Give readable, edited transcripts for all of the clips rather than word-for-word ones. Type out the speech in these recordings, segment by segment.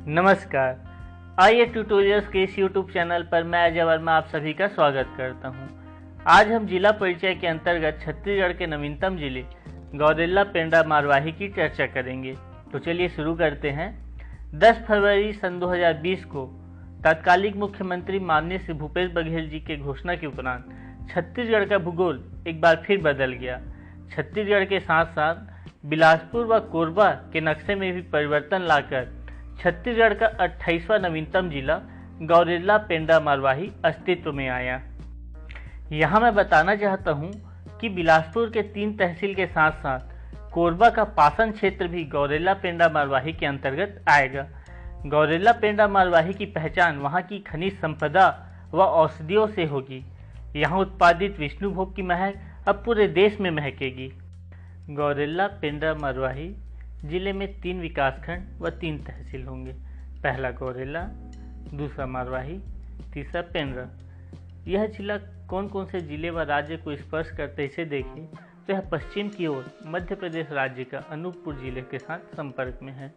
नमस्कार। आइए ट्यूटोरियल्स के इस यूट्यूब चैनल पर मैं अजय वर्मा आप सभी का स्वागत करता हूं। आज हम जिला परिचय के अंतर्गत छत्तीसगढ़ के नवीनतम जिले गौरेला पेंड्रा मारवाही की चर्चा करेंगे। तो चलिए शुरू करते हैं। 10 फरवरी सन 2020 को तत्कालीन मुख्यमंत्री माननीय श्री भूपेश बघेल जी के घोषणा के उपरांत छत्तीसगढ़ का भूगोल एक बार फिर बदल गया। छत्तीसगढ़ के साथ साथ बिलासपुर व कोरबा के नक्शे में भी परिवर्तन लाकर छत्तीसगढ़ का 28वां नवीनतम जिला गौरेला पेंड्रा मारवाही अस्तित्व में आया। यहाँ मैं बताना चाहता हूँ कि बिलासपुर के 3 तहसील के साथ साथ कोरबा का पासन क्षेत्र भी गौरेला पेंड्रा मारवाही के अंतर्गत आएगा। गौरेला पेंड्रा मारवाही की पहचान वहाँ की खनिज संपदा व औषधियों से होगी। यहाँ उत्पादित विष्णु भोग की महक अब पूरे देश में महकेगी। गौरेला पेंड्रा मारवाही जिले में 3 विकासखंड व 3 तहसील होंगे। पहला गौरेला, दूसरा मारवाही, तीसरा पेंड्रा। यह जिला कौन कौन से जिले व राज्य को स्पर्श करते इसे देखें तो यह पश्चिम की ओर मध्य प्रदेश राज्य का अनूपपुर जिले के साथ संपर्क में है।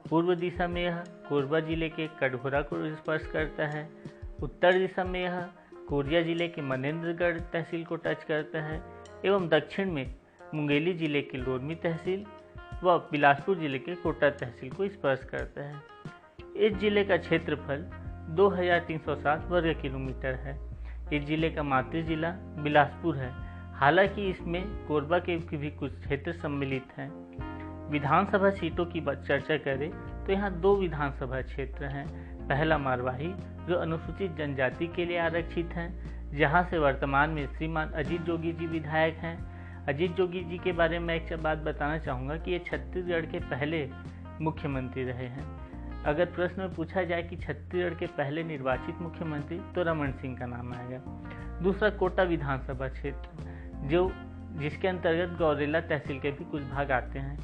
पूर्व दिशा में यह कोरबा जिले के कटघोरा को स्पर्श करता है। उत्तर दिशा में यह कोरिया जिले के मनेन्द्रगढ़ तहसील को टच करता है एवं दक्षिण में मुंगेली जिले के लोरमी तहसील व बिलासपुर जिले के कोटा तहसील को स्पर्श करता है। इस जिले का क्षेत्रफल 2307 वर्ग किलोमीटर है। इस जिले का मातृ जिला बिलासपुर है। हालांकि इसमें कोरबा के भी कुछ क्षेत्र सम्मिलित हैं। विधानसभा सीटों की चर्चा करें तो यहाँ 2 विधानसभा क्षेत्र हैं। पहला मारवाही जो अनुसूचित जनजाति के लिए आरक्षित है, जहाँ से वर्तमान में श्रीमान अजीत जोगी जी विधायक हैं। अजीत जोगी जी के बारे में एक बात बताना चाहूँगा कि ये छत्तीसगढ़ के पहले मुख्यमंत्री रहे हैं। अगर प्रश्न में पूछा जाए कि छत्तीसगढ़ के पहले निर्वाचित मुख्यमंत्री तो रमन सिंह का नाम आएगा। दूसरा कोटा विधानसभा क्षेत्र जिसके अंतर्गत गौरेला तहसील के भी कुछ भाग आते हैं,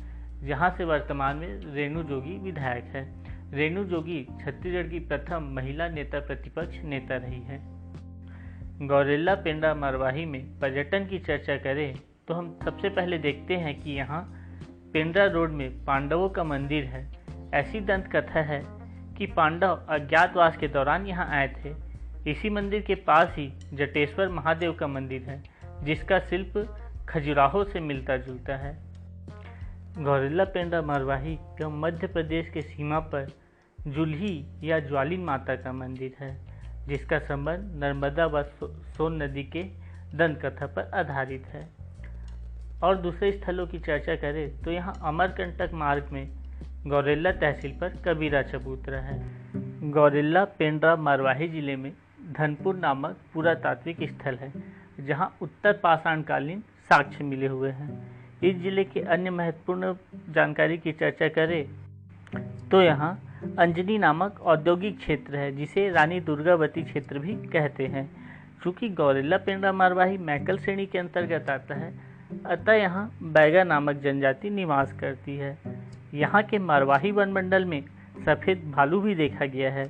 जहाँ से वर्तमान में रेणु जोगी विधायक है। रेणु जोगी छत्तीसगढ़ की प्रथम महिला नेता प्रतिपक्ष नेता रही है। गौरेला पेंड्रा मारवाही में पर्यटन की चर्चा करें तो हम सबसे पहले देखते हैं कि यहाँ पेंड्रा रोड में पांडवों का मंदिर है। ऐसी दंत कथा है कि पांडव अज्ञातवास के दौरान यहाँ आए थे। इसी मंदिर के पास ही जटेश्वर महादेव का मंदिर है, जिसका शिल्प खजुराहो से मिलता जुलता है। गौरेला पेंड्रा मारवाही एवं मध्य प्रदेश के सीमा पर जुल्ही या ज्वालिन माता का मंदिर है, जिसका संबंध नर्मदा व सोन नदी के दंत कथा पर आधारित है। और दूसरे स्थलों की चर्चा करें तो यहाँ अमरकंटक मार्ग में गौरेला तहसील पर कबीरा चबूतरा है। गौरेला पेंड्रा मारवाही जिले में धनपुर नामक पुरातात्विक स्थल है, जहाँ उत्तर पाषाणकालीन साक्ष्य मिले हुए हैं। इस जिले के अन्य महत्वपूर्ण जानकारी की चर्चा करें तो यहाँ अंजनी नामक औद्योगिक क्षेत्र है, जिसे रानी दुर्गावती क्षेत्र भी कहते हैं। चूँकि गौरेला पेंड्रा मारवाही मैकल श्रेणी के अंतर्गत आता है, अतः यहाँ बैगा नामक जनजाति निवास करती है। यहाँ के मारवाही वन मंडल में सफ़ेद भालू भी देखा गया है।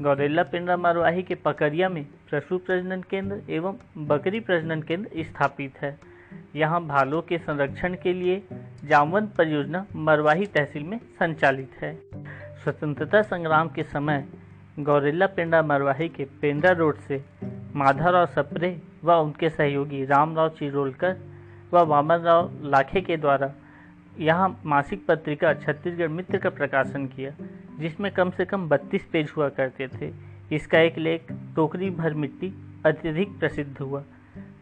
गौरेला पेंड्रा मारवाही के पकरिया में पशु प्रजनन केंद्र एवं बकरी प्रजनन केंद्र स्थापित है। यहाँ भालुओं के संरक्षण के लिए जामवंत परियोजना मरवाही तहसील में संचालित है। स्वतंत्रता संग्राम के समय गौरेला पेंड्रा मारवाही के पेंड्रा रोड से माधवराव सप्रे व उनके सहयोगी रामराव चिरोलकर व वामन राव लाखे के द्वारा यहाँ मासिक पत्रिका छत्तीसगढ़ मित्र का प्रकाशन किया, जिसमें कम से कम 32 पेज हुआ करते थे। इसका एक लेख टोकरी भर मिट्टी अत्यधिक प्रसिद्ध हुआ।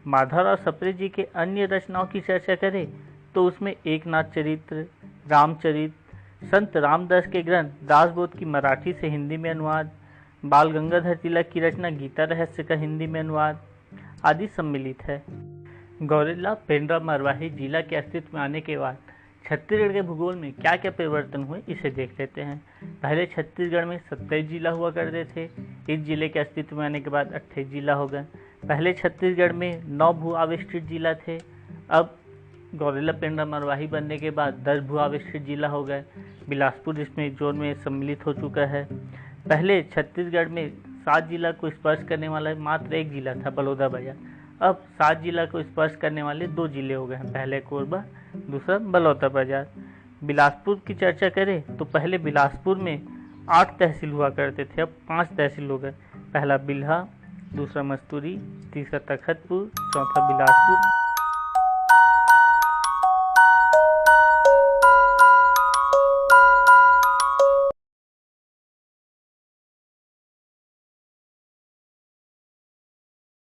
माधवराव सप्रे जी के अन्य रचनाओं की चर्चा करें तो उसमें एकनाथ चरित्र, रामचरित, संत रामदास के ग्रंथ दासबोध की मराठी से हिंदी में अनुवाद, बाल गंगाधर तिलक की रचना गीता रहस्य का हिंदी में अनुवाद आदि सम्मिलित है। गौरेला पेंड्रा मारवाही जिला के अस्तित्व में आने के बाद छत्तीसगढ़ के भूगोल में क्या क्या परिवर्तन हुए इसे देख लेते हैं। पहले छत्तीसगढ़ में 27 जिला हुआ करते थे। इस जिले के अस्तित्व में आने के बाद 28 जिला हो गए। पहले छत्तीसगढ़ में 9 भू आविष्कृत जिला थे। अब गौरेला पेंड्रा मारवाही बनने के बाद 10 भू आविष्कृत जिला हो गए। बिलासपुर इसमें जोन में सम्मिलित हो चुका है। पहले छत्तीसगढ़ में 7 जिला को स्पर्श करने वाला मात्र एक जिला था, बलौदाबाजार। अब 7 जिला को स्पर्श करने वाले 2 जिले हो गए हैं, पहले कोरबा, दूसरा बलौदाबाजार। बिलासपुर की चर्चा करें तो पहले बिलासपुर में 8 तहसील हुआ करते थे, अब 5 तहसील हो गए। पहला बिल्हा, दूसरा मस्तूरी, तीसरा तखतपुर, चौथा बिलासपुर,